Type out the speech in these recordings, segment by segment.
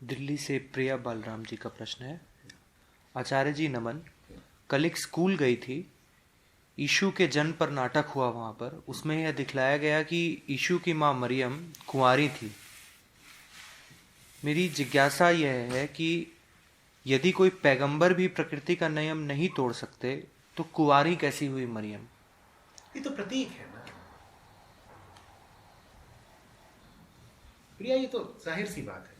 दिल्ली से प्रिया बालराम जी का प्रश्न है। आचार्य जी नमन। कल एक स्कूल गई थी, यीशु के जन्म पर नाटक हुआ वहाँ पर। उसमें यह दिखलाया गया कि यीशु की माँ मरियम कुंवारी थी। मेरी जिज्ञासा यह है कि यदि कोई पैगंबर भी प्रकृति का नियम नहीं तोड़ सकते तो कुंवारी कैसी हुई मरियम? ये तो प्रतीक है ना प्रिया, ये तो जाहिर सी बात है।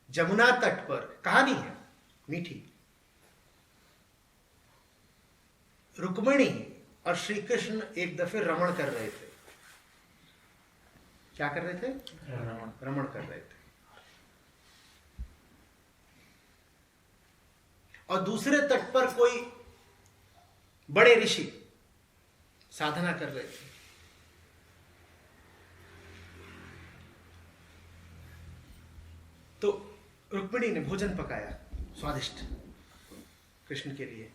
जमुना तट पर कहानी है मीठी। रुक्मिणी और श्री कृष्ण एक दफे रमण कर रहे थे। क्या कर रहे थे? रमण कर रहे थे। और दूसरे तट पर कोई बड़े ऋषि साधना कर रहे थे। तो रुक्मिणी ने भोजन पकाया स्वादिष्ट कृष्ण के लिए।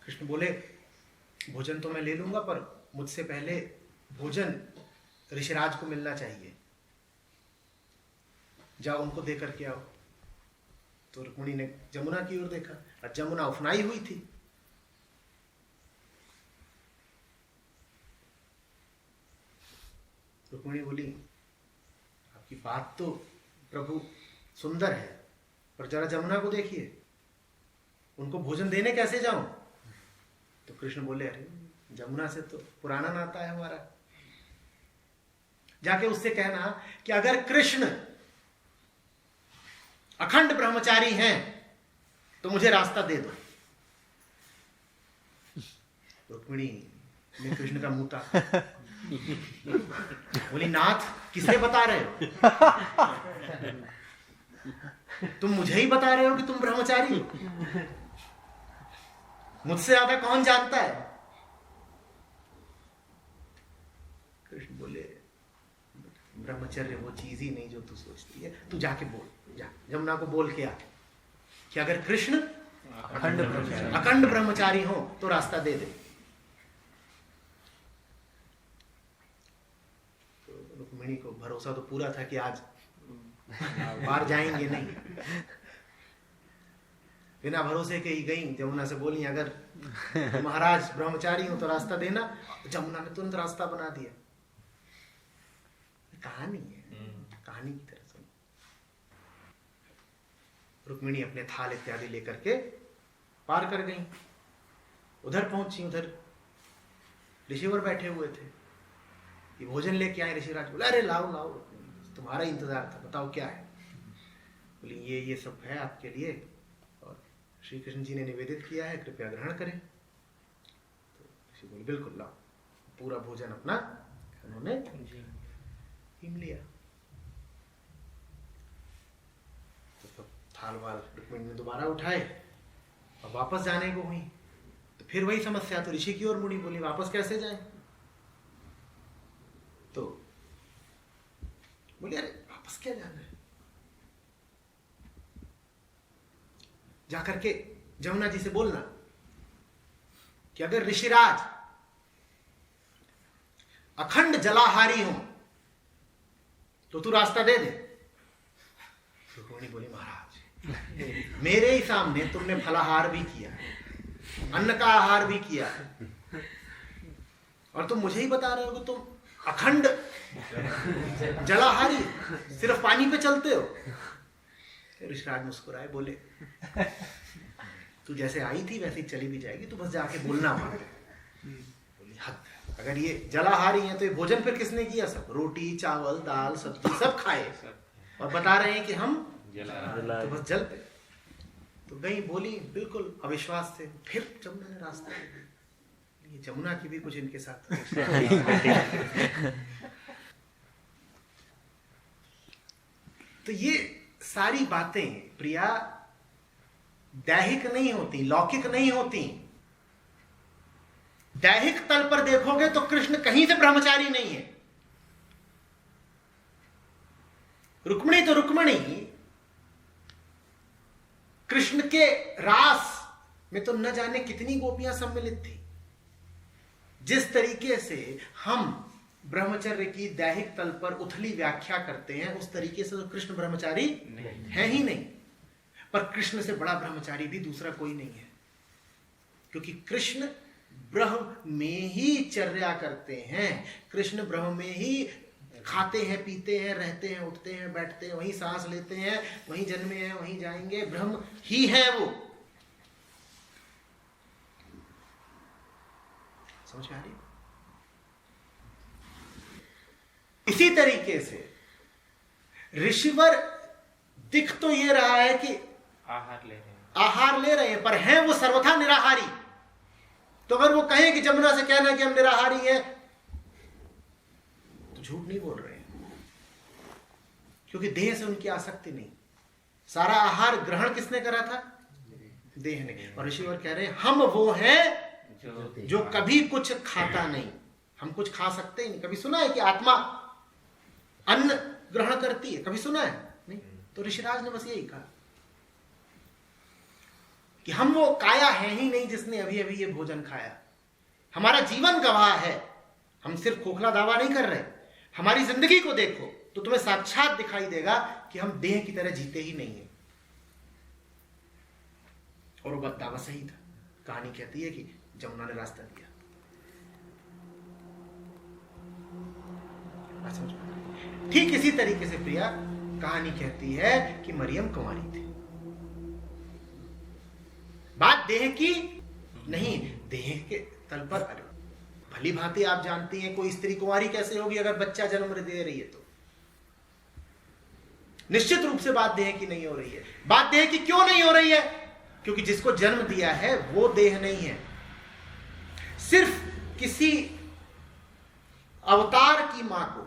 कृष्ण बोले, भोजन तो मैं ले लूंगा, पर मुझसे पहले भोजन ऋषिराज को मिलना चाहिए। जाओ उनको दे करके आओ। तो रुक्मिणी ने जमुना की ओर देखा और जमुना उफनाई हुई थी। रुक्मिणी बोली, आपकी बात तो प्रभु सुंदर है, पर जरा जमुना को देखिए, उनको भोजन देने कैसे जाऊं? तो कृष्ण बोले, अरे जमुना से तो पुराना नाता है हमारा। जाके उससे कहना कि अगर कृष्ण अखंड ब्रह्मचारी हैं तो मुझे रास्ता दे दो। रुक्मिणी ने कृष्ण का मुंह ताका। बोली, नाथ किसे बता रहे हो? तुम मुझे ही बता रहे हो कि तुम ब्रह्मचारी हो? मुझसे ज्यादा कौन जानता है? कृष्ण बोले, ब्रह्मचर्य वो चीज ही नहीं जो तू सोचती है। तू जाके बोल, जा जमुना को बोल के आ कि अगर कृष्ण अखंड ब्रह्मचारी हो तो रास्ता दे दे। तो रुक्मिणी को भरोसा तो पूरा था कि आज बाहर जाएंगे नहीं। बिना भरोसे के ही गई, जमुना से बोली, अगर महाराज ब्रह्मचारी हो तो रास्ता देना। जमुना ने तुरंत रास्ता बना दिया। कहानी है, कहानी की तरह सुनो। रुक्मिणी अपने थाल इत्यादि लेकर के पार कर गई। उधर पहुंची, उधर ऋषिवर बैठे हुए थे। ये भोजन लेके आए। ऋषिराज बोले, अरे लाओ लाओ, तुम्हारा इंतजार था, बताओ क्या है? बोली, ये सब है आपके लिए और श्री कृष्ण जी ने निवेदित किया है, कृपया ग्रहण करें। तो ऋषि बोले, बिल्कुल लाओ। पूरा भोजन अपना उन्होंने हिम लिया। तो सब थाल वाल रुक्मिणी ने दोबारा उठाए और वापस जाने को हुई। तो फिर वही समस्या, तो ऋषि की ओर मुड़ी। बोली, वापस कैसे जाएं? तो बोले, अरे वापस क्या जाना है? जाकर के जमुना जी से बोलना कि अगर ऋषिराज अखंड जलाहारी हो तो तू रास्ता दे दे। रुक्मिणी बोली, महाराज मेरे ही सामने तुमने फलाहार भी किया, अन्न का आहार भी किया, और तुम मुझे ही बता रहे हो कि तुम अखंड जलाहारी, सिर्फ पानी पे चलते हो। ऋषिराज मुस्कुराए, बोले, तू जैसे आई थी वैसे ही चली भी जाएगी, तू बस जाके बोलना वहां। बोली, हद, अगर ये जलाहारी है तो ये भोजन फिर किसने किया? सब रोटी चावल दाल सब्जी सब खाए और बता रहे हैं कि हम तो बस जल पे। तो गई, बोली, बिल्कुल अविश्वास से। फिर जमुना ने रास्ता, ये जमुना की भी कुछ इनके साथ तो ये सारी बातें प्रिया दैहिक नहीं होती, लौकिक नहीं होती। दैहिक तल पर देखोगे तो कृष्ण कहीं से ब्रह्मचारी नहीं है। रुक्मिणी तो रुक्मिणी कृष्ण के रास में तो न जाने कितनी गोपियां सम्मिलित थी। जिस तरीके से हम ब्रह्मचर्य की दैहिक तल पर उथली व्याख्या करते हैं, उस तरीके से तो कृष्ण ब्रह्मचारी है ही नहीं। पर कृष्ण से बड़ा ब्रह्मचारी भी दूसरा कोई नहीं है, क्योंकि कृष्ण ब्रह्म में ही चर्या करते हैं। कृष्ण ब्रह्म में ही खाते हैं, पीते हैं, रहते हैं, उठते हैं, बैठते हैं, वहीं सांस लेते हैं, वहीं जन्मे हैं, वहीं जाएंगे, ब्रह्म ही है वो। समझ में आ रही? इसी तरीके से ऋषिवर दिख तो ये रहा है कि आहार ले रहे हैं, पर हैं वो सर्वथा निराहारी। तो अगर वो कहें कि जमुना से कहना कि हम निराहारी हैं, तो झूठ नहीं बोल रहे हैं, क्योंकि देह से उनकी आसक्ति नहीं। सारा आहार ग्रहण किसने करा था? देह ने। और ऋषिवर कह रहे हैं हम वो हैं जो कभी कुछ खाता नहीं। हम कुछ खा सकते ही नहीं। कभी सुना है कि आत्मा अन्न ग्रहण करती है? कभी सुना है? नहीं। तो ऋषिराज ने बस यही कहा कि हम वो काया है ही नहीं जिसने अभी अभी ये भोजन खाया। हमारा जीवन गवाह है, हम सिर्फ खोखला दावा नहीं कर रहे। हमारी जिंदगी को देखो तो तुम्हें साक्षात दिखाई देगा कि हम देह की तरह जीते ही नहीं है। और वो दावा सही था। कहानी कहती है कि जमुना ने रास्ता दिया। ठीक इसी तरीके से प्रिया कहानी कहती है कि मरियम कुंवारी थी। बात देह की नहीं, देह के तल पर भली भांति आप जानती हैं कोई स्त्री कुंवारी कैसे होगी अगर बच्चा जन्म दे रही है तो। निश्चित रूप से बात देह की नहीं हो रही है। बात देह की क्यों नहीं हो रही है? क्योंकि जिसको जन्म दिया है वो देह नहीं है। सिर्फ किसी अवतार की मां को,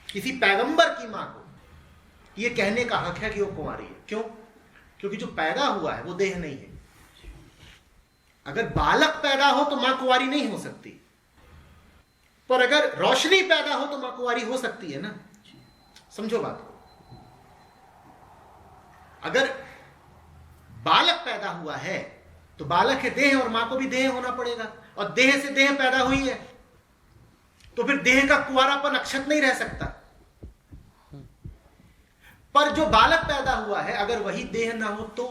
किसी पैगंबर की मां को यह कहने का हक है कि वो कुंवारी है। क्यों? क्योंकि जो पैदा हुआ है वो देह नहीं है। अगर बालक पैदा हो तो मां कुंवारी नहीं हो सकती, पर अगर रोशनी पैदा हो तो मां कुंवारी हो सकती है ना। समझो बात को। अगर बालक पैदा हुआ है तो बालक है देह और मां को भी देह होना पड़ेगा, और देह से देह पैदा हुई है तो फिर देह का कुंवारापन अक्षत नहीं रह सकता। पर जो बालक पैदा हुआ है अगर वही देह ना हो तो,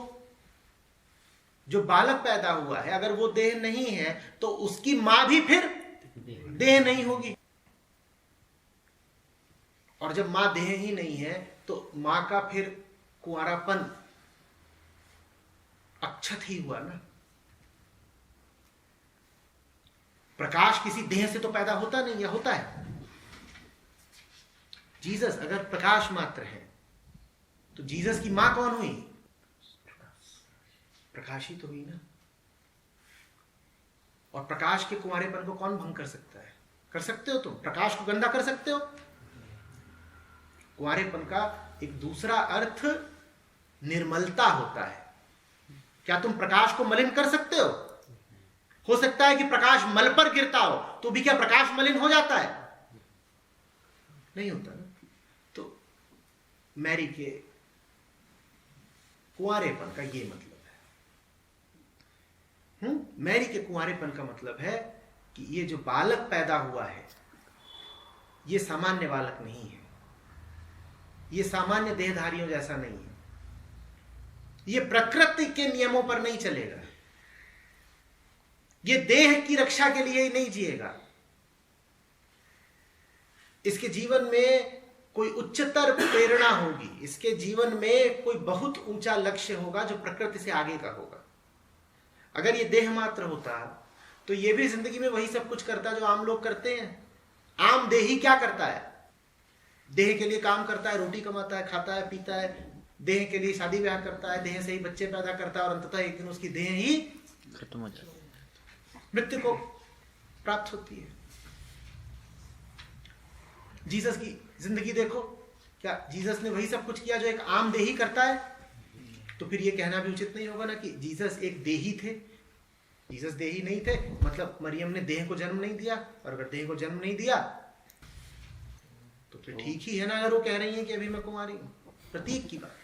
जो बालक पैदा हुआ है अगर वो देह नहीं है तो उसकी मां भी फिर देह नहीं होगी। और जब मां देह ही नहीं है तो मां का फिर कुंवारापन अक्षत ही हुआ ना। प्रकाश किसी देह से तो पैदा होता नहीं, या होता है? जीसस अगर प्रकाश मात्र है तो जीसस की मां कौन हुई? प्रकाश ही तो हुई ना। और प्रकाश के कुंवारेपन को कौन भंग कर सकता है? कर सकते हो तुम? प्रकाश को गंदा कर सकते हो? कुंवारेपन का एक दूसरा अर्थ निर्मलता होता है। क्या तुम प्रकाश को मलिन कर सकते हो? हो सकता है कि प्रकाश मल पर गिरता हो तो भी क्या प्रकाश मलिन हो जाता है? नहीं होता ना। तो मैरी के कुंवारेपन का ये मतलब है। मैरी के कुंवारेपन का मतलब है कि ये जो बालक पैदा हुआ है ये सामान्य बालक नहीं है, ये सामान्य देहधारियों जैसा नहीं है, ये प्रकृति के नियमों पर नहीं चलेगा, ये देह की रक्षा के लिए ही नहीं जिएगा। इसके जीवन में कोई उच्चतर प्रेरणा होगी, इसके जीवन में कोई बहुत ऊंचा लक्ष्य होगा जो प्रकृति से आगे का होगा। अगर ये देह मात्र होता तो ये भी जिंदगी में वही सब कुछ करता जो आम लोग करते हैं। आम देही क्या करता है? देह के लिए काम करता है, रोटी कमाता है, खाता है, पीता है, देह के लिए शादी ब्याह करता है, देह से ही बच्चे पैदा करता है, और अंततः एक दिन उसकी देह ही खत्म हो जाती है, मृत्यु को प्राप्त होती है। जीसस की जिंदगी देखो, क्या जीसस ने वही सब कुछ किया जो एक आम देही करता है? तो फिर ये कहना भी उचित नहीं होगा ना कि जीसस एक देही थे। जीसस देही नहीं थे, मतलब मरियम ने देह को जन्म नहीं दिया, और अगर देह को जन्म नहीं दिया तो फिर ठीक ही है ना अगर वो कह रही है कि अभी मैं कुंवारी हूं। प्रतीक की बात।